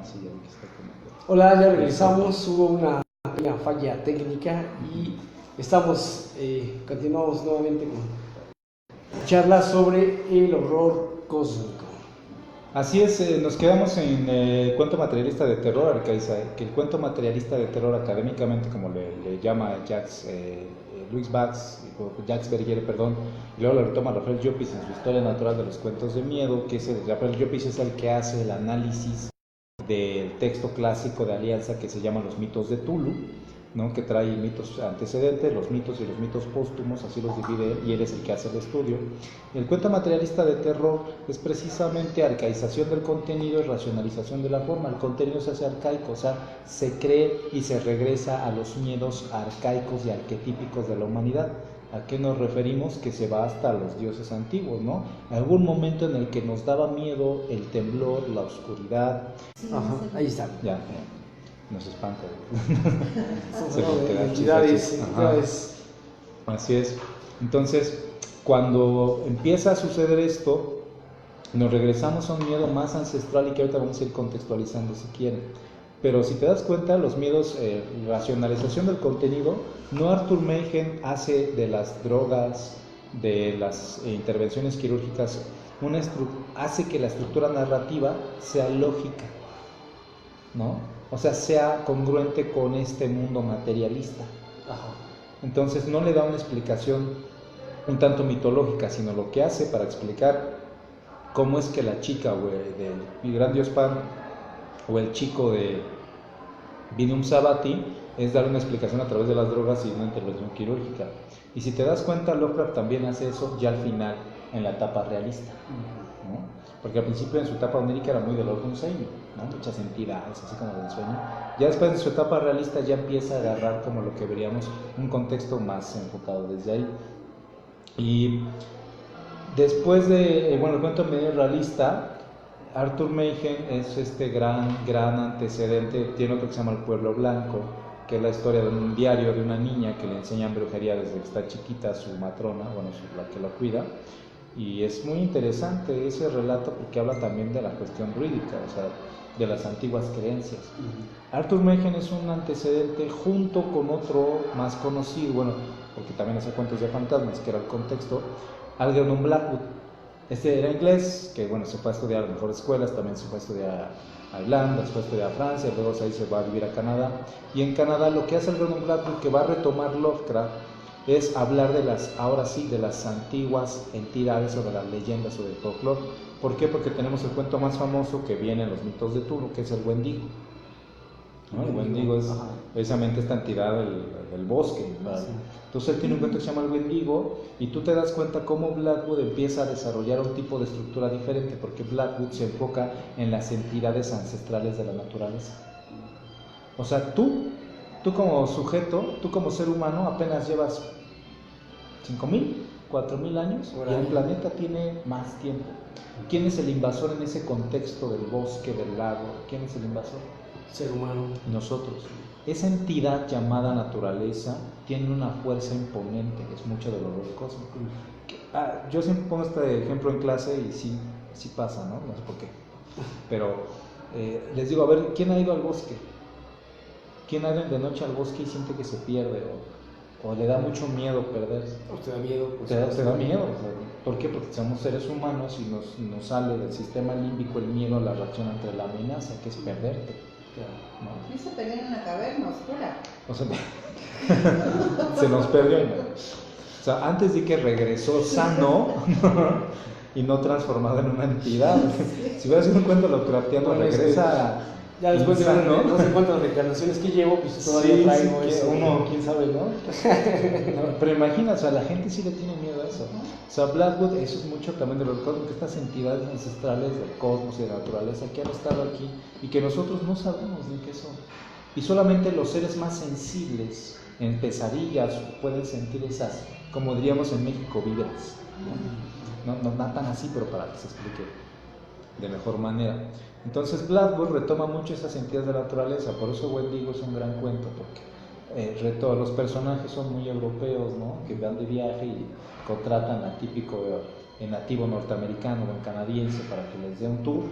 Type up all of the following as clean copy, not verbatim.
sí, ya vi que está comiendo. Hola, ya regresamos. Hubo una pequeña falla técnica y continuamos nuevamente con charlas sobre el horror cósmico. Así es, nos quedamos en el cuento materialista de terror, Arcaiza, que el cuento materialista de terror académicamente, como le llama Louis Jacques Bergier, perdón, y luego lo retoma Rafael Llopis en su Historia Natural de los Cuentos de Miedo, que Rafael Llopis es el que hace el análisis del texto clásico de Alianza que se llama Los mitos de Tulu, ¿no? Que trae mitos antecedentes, los mitos y los mitos póstumos, así los divide él, y él es el que hace el estudio. El cuento materialista de terror es precisamente arcaización del contenido y racionalización de la forma. El contenido se hace arcaico, o sea, se cree y se regresa a los miedos arcaicos y arquetípicos de la humanidad. ¿A qué nos referimos? Que se va hasta los dioses antiguos, ¿no? Algún momento en el que nos daba miedo el temblor, la oscuridad. Ajá, ahí está. Ya, nos espanta. Se entidades. Así es. Entonces, cuando empieza a suceder esto, nos regresamos a un miedo más ancestral y que ahorita vamos a ir contextualizando si quieren. Pero si te das cuenta, los miedos, racionalización del contenido, no Arthur Machen hace de las drogas, de las intervenciones quirúrgicas, hace que la estructura narrativa sea lógica, ¿no? O sea, sea congruente con este mundo materialista. Ajá. Entonces no le da una explicación un tanto mitológica, sino lo que hace para explicar cómo es que la chica, de Mi Gran Dios Pan, o el chico de Vinum Sabati, es dar una explicación a través de las drogas y una intervención quirúrgica. Y si te das cuenta, Lovecraft también hace eso ya al final, en la etapa realista, ¿no? Porque al principio en su etapa onírica era muy de Lord Dunsany, ¿no? Muchas entidades, así como del sueño. Ya después en su etapa realista ya empieza a agarrar como lo que veríamos un contexto más enfocado desde ahí. Y después de, el cuento medio realista, Arthur Machen es este gran antecedente. Tiene otro que se llama El Pueblo Blanco, que es la historia de un diario de una niña que le enseñan brujería desde que está chiquita a su matrona, la que la cuida. Y es muy interesante ese relato porque habla también de la cuestión druídica, o sea, de las antiguas creencias. Arthur Machen es un antecedente junto con otro más conocido, porque también hace cuentos de fantasmas, que era el contexto, Algernon Blackwood. Este era inglés, que se fue a estudiar a mejores escuelas, también se fue a estudiar a Irlanda, se fue a estudiar a Francia, luego ahí se va a vivir a Canadá. Y en Canadá lo que hace Algernon Blackwood, que va a retomar Lovecraft, es hablar de las antiguas entidades o de las leyendas o del folclore. ¿Por qué? Porque tenemos el cuento más famoso que viene en los mitos de Tulu, que es el Wendigo, ¿no? El Wendigo es precisamente esta entidad del bosque, ¿verdad? Sí. Entonces él tiene un cuento que se llama El Wendigo, y tú te das cuenta cómo Blackwood empieza a desarrollar un tipo de estructura diferente, porque Blackwood se enfoca en las entidades ancestrales de la naturaleza. O sea, tú como sujeto, tú como ser humano apenas llevas 5,000, 4,000 años, y el planeta tiene más tiempo. ¿Quién es el invasor en ese contexto del bosque, del lago? ¿Quién es el invasor? Ser humano. Nosotros. Esa entidad llamada naturaleza tiene una fuerza imponente, es mucho del horror cósmico. Yo siempre pongo este ejemplo en clase y sí pasa, ¿no? No sé por qué. Pero les digo, a ver, ¿quién ha ido al bosque? ¿Quién ha ido de noche al bosque y siente que se pierde o le da mucho miedo perderse? ¿O te da miedo? Te da miedo. ¿Por qué? Porque somos seres humanos y nos sale del sistema límbico el miedo, la reacción ante la amenaza, que es perderte. ¿No? Y se perdió en una caverna oscura. O sea, se nos perdió. O sea, antes de que regresó sano y no transformado en una entidad. Si hubiera sido un cuento Lovecraftiano, regresa. Ya después de no sé cuántas reencarnaciones que llevo, pues todavía traigo eso. Uno, quién sabe, ¿no? Pero imagina, o sea, la gente sí le tiene miedo a eso. O sea, Blackwood, eso es mucho también de lo que estas entidades ancestrales del cosmos y de la naturaleza que han estado aquí y que nosotros no sabemos ni qué son. Y solamente los seres más sensibles, en pesadillas, pueden sentir esas, como diríamos en México, vibras. No tan así, pero para que se explique de mejor manera. Entonces Blackwood retoma mucho esas entidades de la naturaleza, por eso Wendigo es un gran cuento, porque los personajes son muy europeos, ¿no? Que van de viaje y contratan al típico nativo norteamericano o canadiense para que les dé un tour,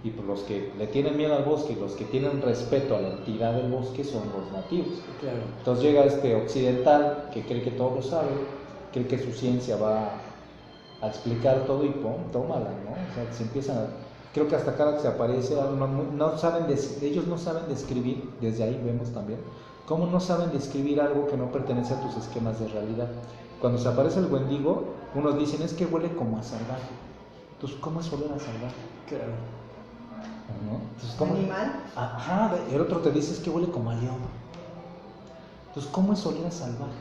Y pues los que le tienen miedo al bosque, los que tienen respeto a la entidad del bosque son los nativos. Claro. Entonces llega este occidental que cree que todo lo sabe, cree que su ciencia va a explicar todo y pum, tómala, ¿no? O sea, se empiezan a... Creo que hasta cada que se aparece, no saben ellos no saben describir, desde ahí vemos también, cómo no saben describir algo que no pertenece a tus esquemas de realidad. Cuando se aparece el Wendigo, unos dicen, es que huele como a salvaje. Entonces, ¿cómo es oler a salvaje? Claro. ¿No? Entonces, ¿cómo? ¿Animal? Ajá, el otro te dice, es que huele como a león. Entonces, ¿cómo es oler a salvaje?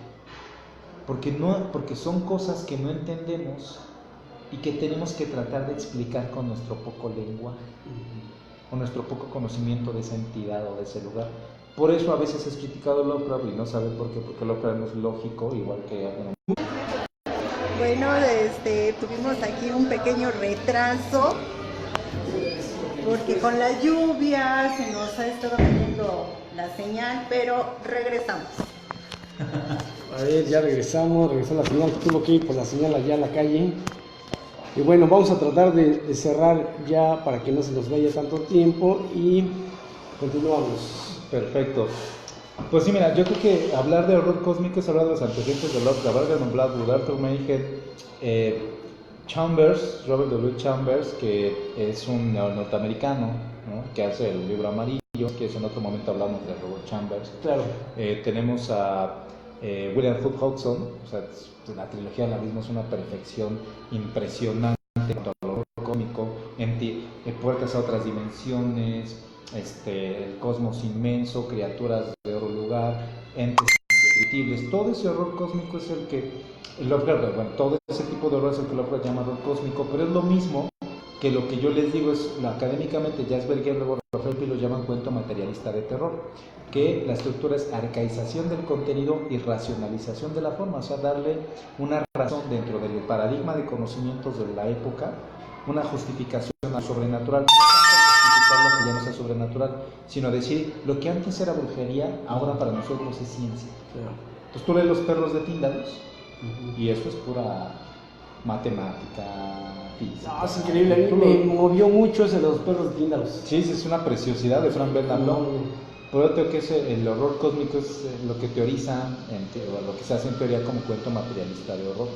Porque son cosas que no entendemos y que tenemos que tratar de explicar con nuestro poco lenguaje, con nuestro poco conocimiento de esa entidad o de ese lugar. Por eso a veces es criticado Lovecraft y no sabe por qué, porque Lovecraft no es lógico, igual que... Bueno, tuvimos aquí un pequeño retraso porque con la lluvia se nos ha estado poniendo la señal, pero regresamos. A ver, ya regresó la señal, tuvo que ir por la señal allá a la calle. Y bueno, vamos a tratar de cerrar ya para que no se nos vaya tanto tiempo y continuamos. Perfecto. Pues sí, mira, yo creo que hablar de horror cósmico es hablar de los antecedentes de Lovecraft, Bargain Blackwood, Arthur Mayhew, Chambers, Robert W. Chambers, que es un norteamericano, ¿no? Que hace el libro amarillo, que es en otro momento hablamos de Robert Chambers. Claro. Tenemos a William Hood Hodgson, o sea, la trilogía del abismo es una perfección impresionante en cuanto al horror cósmico, puertas a otras dimensiones, el cosmos inmenso, criaturas de otro lugar, entes indescriptibles. Todo ese horror cósmico es el que Lovecraft, bueno, todo ese tipo de horror es el que Lovecraft llama horror cósmico, pero es lo mismo que lo que yo les digo es, académicamente, Jasper luego Rafael Pi lo llaman cuento materialista de terror, que la estructura es arcaización del contenido y racionalización de la forma, o sea, darle una razón dentro del paradigma de conocimientos de la época, una justificación al sobrenatural, no justificar lo que ya no sea sobrenatural, sino decir, lo que antes era brujería, ahora para nosotros es ciencia. Entonces tú lees Los perros de Tíndalos, y eso es pura matemática, física. No, es increíble, a mí me movió mucho ese de Los perros de Tíndalos. Sí, es una preciosidad de Frank Bernard Long. Por eso creo que el horror cósmico es lo que teorizan, o lo que se hace en teoría como cuento materialista de horror.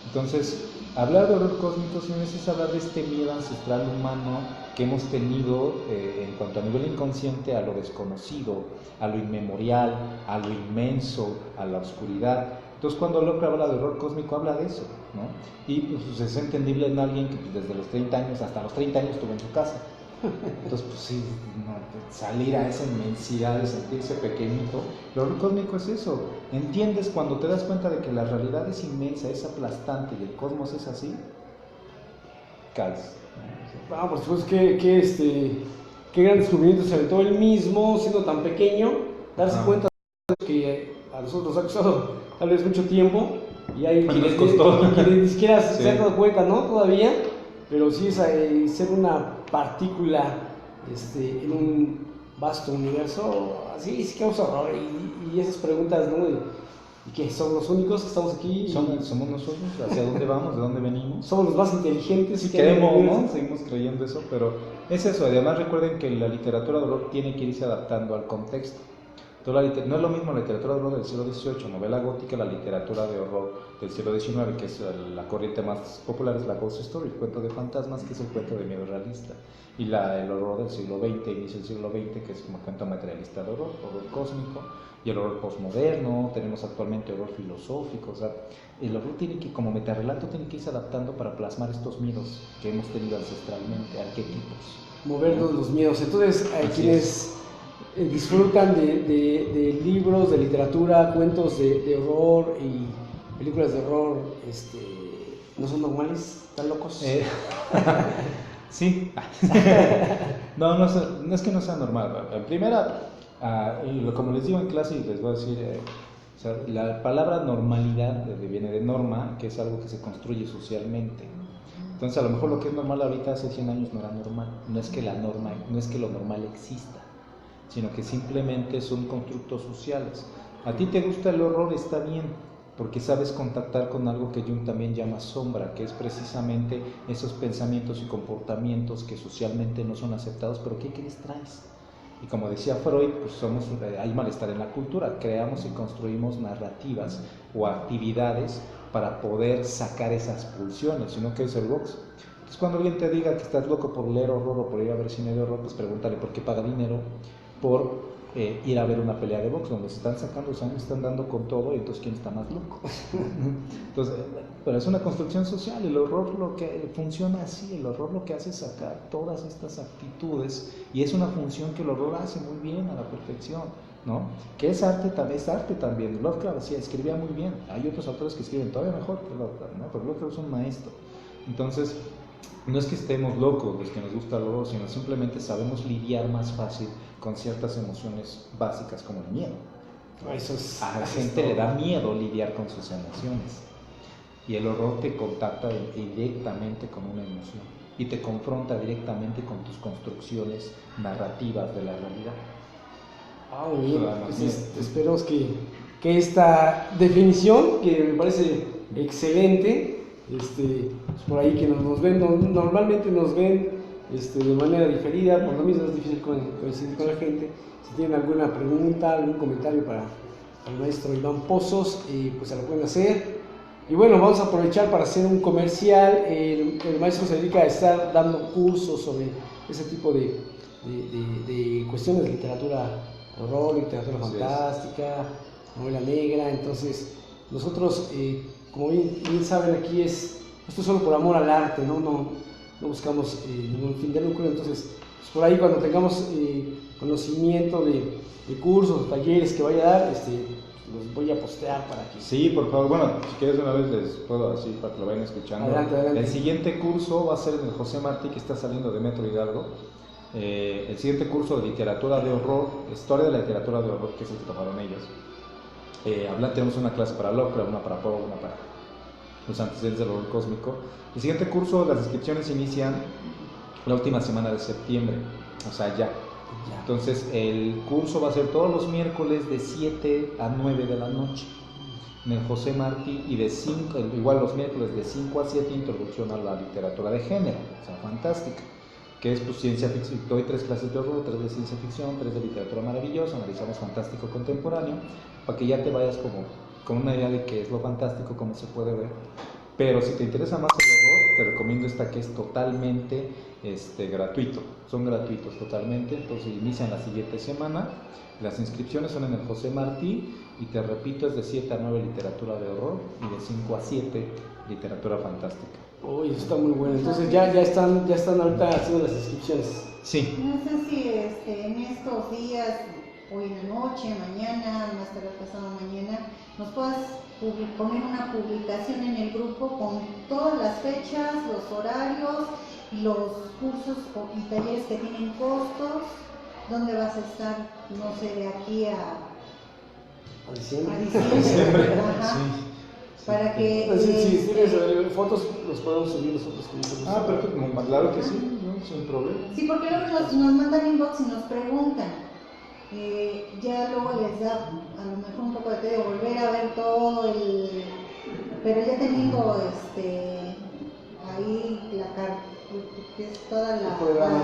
Entonces, hablar de horror cósmico, señores, es hablar de este miedo ancestral humano que hemos tenido en cuanto a nivel inconsciente a lo desconocido, a lo inmemorial, a lo inmenso, a la oscuridad. Entonces, cuando Lovecraft habla de horror cósmico, habla de eso, ¿no? Y pues, es entendible en alguien que pues, desde los 30 años hasta los 30 años estuvo en su casa. Entonces, pues sí, salir a esa inmensidad de sentirse pequeñito. El horror cósmico es eso. ¿Entiendes cuando te das cuenta de que la realidad es inmensa, es aplastante y el cosmos es así? Caes. Por supuesto qué gran descubrimiento, sobre todo él mismo, siendo tan pequeño, darse cuenta de que a nosotros nos ha costado tal vez mucho tiempo y hay quienes ni siquiera se han dado cuenta, ¿no? Todavía, pero sí es ser una partícula en un vasto universo, así sí causa horror y esas preguntas, ¿no? ¿Y qué? ¿Somos los únicos que estamos aquí? Somos nosotros, ¿hacia dónde vamos? ¿De dónde venimos? Somos los más inteligentes. Si queremos, ¿no? Seguimos creyendo eso, pero es eso. Además recuerden que la literatura de horror tiene que irse adaptando al contexto. No es lo mismo la literatura de horror del siglo XVIII, novela gótica, la literatura de horror del siglo XIX, que es la corriente más popular, es la Ghost Story, el cuento de fantasmas, que es el cuento de miedo realista, y el horror del siglo XX, inicio del siglo XX, que es como cuento materialista de horror cósmico, y el horror postmoderno. Tenemos actualmente horror filosófico. O sea, el horror tiene que, como metarrelato, tiene que irse adaptando para plasmar estos miedos que hemos tenido ancestralmente, arquetipos. Movernos los miedos. Entonces, quienes disfrutan de libros, de literatura, cuentos de horror y películas de horror, ¿no son normales? ¿Están locos? Sí. No es que no sea normal. En primera, como les digo en clase, y les voy a decir, o sea, la palabra normalidad viene de norma, que es algo que se construye socialmente. Entonces, a lo mejor lo que es normal ahorita hace 100 años no era normal. No es que lo normal exista, sino que simplemente son constructos sociales. A ti te gusta el horror, está bien, porque sabes contactar con algo que Jung también llama sombra, que es precisamente esos pensamientos y comportamientos que socialmente no son aceptados, pero que les traes. Y como decía Freud, pues hay malestar en la cultura, creamos y construimos narrativas o actividades para poder sacar esas pulsiones, sino que es el box. Entonces cuando alguien te diga que estás loco por leer horror o por ir a ver cine de horror, pues pregúntale por qué paga dinero por ir a ver una pelea de box donde se están sacando sangre, están dando con todo, y entonces ¿quién está más loco? Entonces, pero es una construcción social. El horror lo que funciona así, el horror lo que hace es sacar todas estas actitudes, y es una función que el horror hace muy bien, a la perfección, ¿no? Que es arte también. Lovecraft sí, escribía muy bien. Hay otros autores que escriben todavía mejor que Lovecraft, ¿no? Pero Lovecraft es un maestro. Entonces, no es que estemos locos los que nos gusta el horror, sino simplemente sabemos lidiar más fácil con ciertas emociones básicas como el miedo. A la gente le da miedo lidiar con sus emociones, y el horror te contacta directamente con una emoción y te confronta directamente con tus construcciones narrativas de la realidad. Muy bien. Pues esperemos que esta definición, que me parece excelente, por ahí que nos ven, normalmente nos ven de manera diferida, por lo mismo es difícil coincidir con la gente. Si tienen alguna pregunta, algún comentario para el maestro Iván Pozos, pues se lo pueden hacer. Y bueno, vamos a aprovechar para hacer un comercial. El maestro se dedica a estar dando cursos sobre ese tipo de cuestiones de literatura horror, literatura fantástica, novela negra. Entonces nosotros, como bien saben, aquí esto es solo por amor al arte, no buscamos ningún fin de lucro. Entonces, pues por ahí cuando tengamos conocimiento de cursos o talleres que vaya a dar, los voy a postear para que... Sí, por favor. Bueno, si quieres una vez les puedo así para que lo vayan escuchando. Adelante. El siguiente curso va a ser en el José Martí, que está saliendo de Metro Hidalgo. El siguiente curso de literatura de horror, historia de la literatura de horror, que es el que tomaron ellos. Tenemos una clase para Lovecraft, una para Poe, una para los antecedentes del horror cósmico. El siguiente curso, las inscripciones inician la última semana de septiembre, o sea, ya. Entonces, el curso va a ser todos los miércoles de 7 a 9 de la noche en el José Martí, y igual los miércoles de 5 a 7, introducción a la literatura de género, o sea, fantástica, que es pues ciencia ficción. Doy 3 clases de horror, 3 de ciencia ficción, 3 de literatura maravillosa, analizamos fantástico contemporáneo, para que ya te vayas como con una idea de qué es lo fantástico, cómo se puede ver. Pero si te interesa más el horror, te recomiendo esta, que es totalmente gratuito. Son gratuitos totalmente. Entonces inician la siguiente semana. Las inscripciones son en el José Martí, y te repito, es de 7 a 9 literatura de horror y de 5 a 7 literatura fantástica. Uy, eso está muy bueno. Entonces ya están ahorita haciendo las inscripciones. Sí. No sé si en estos días, hoy en la noche, mañana, más tarde pasado mañana, nos puedas poner una publicación en el grupo con todas las fechas, los horarios, los cursos y talleres que tienen costos, dónde vas a estar, no sé, de aquí a diciembre. Ajá. Sí. Para que... Si tienes fotos, los podemos subir nosotros. Perfecto, claro que sí, ¿no? Sin problema. Sí, porque luego nos mandan inbox y nos preguntan. Ya luego les da a lo mejor un poco de volver a ver todo pero ya teniendo ahí la carta, que es toda el programa,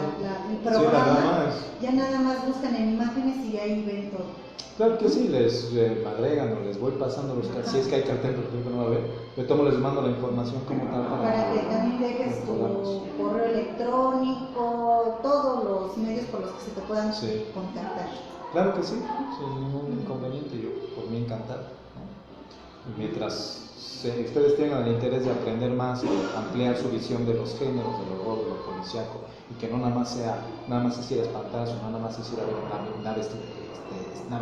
ya nada más buscan en imágenes y ahí ven todo. Claro que sí, les agregan o les voy pasando los carteles. Si es que hay cartel, por ejemplo, no va a ver, yo les mando la información como tal para que también dejes tu correo electrónico, todos los medios por los que se te puedan contactar. Claro que sí, sin ningún inconveniente, yo por mí encantado, ¿no? Mientras ustedes tengan el interés de aprender más y ampliar su visión de los géneros, del horror, de lo policíaco, y que no nada más es ir a espantarse, no nada más es ir a ver naves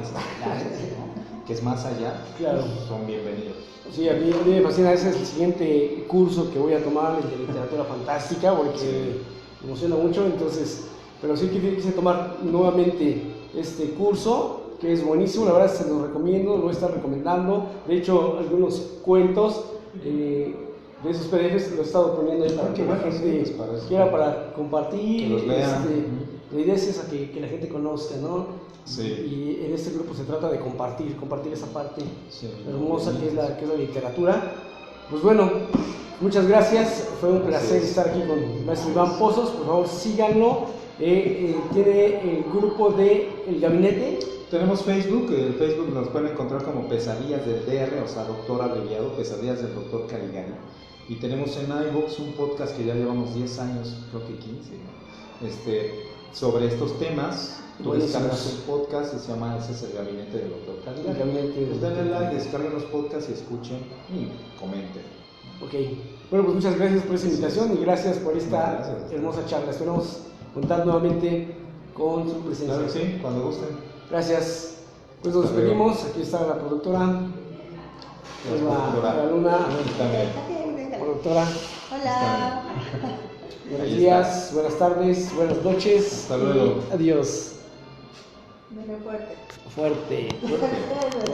estelares, ¿no? Que es más allá, claro. Son bienvenidos. Sí, a mí me fascina. Ese es el siguiente curso que voy a tomar, el de literatura fantástica, porque me emociona mucho. Entonces, pero sí que quise tomar nuevamente este curso, que es buenísimo. La verdad se los recomiendo, lo voy a estar recomendando. De hecho, algunos cuentos de esos PDFs los he estado poniendo ahí para que la gente quiera para compartir. Que los lean. La idea es esa, que la gente conozca, ¿no? Sí. Y en este grupo se trata de compartir esa parte Sí. hermosa que es la literatura. Pues bueno, muchas gracias, fue un placer estar aquí con el maestro Iván Pozos. Por favor síganlo, tiene el grupo de El Gabinete. Tenemos Facebook, el Facebook nos pueden encontrar como Pesadillas del DR, o sea, doctor abreviado, Pesadillas del Doctor Caligari. Y tenemos en iVoox un podcast que ya llevamos 10 años, creo que 15, ¿no? Sobre estos temas. Tú descargas un podcast, se llama, ese es El Gabinete del Doctor Caligari. Pues denle like, descarguen los podcasts y escuchen y comenten. Ok, bueno, pues muchas gracias por esa invitación y gracias por esta hermosa charla. Esperamos contar nuevamente con su presencia. Claro que sí, cuando gusten. Gracias. Pues nos despedimos. Aquí está la productora. La Luna. También. Productora. Hola. Buenos días, buenas tardes, buenas noches. Hasta luego. Adiós. Muy fuerte. Fuerte. Fuerte.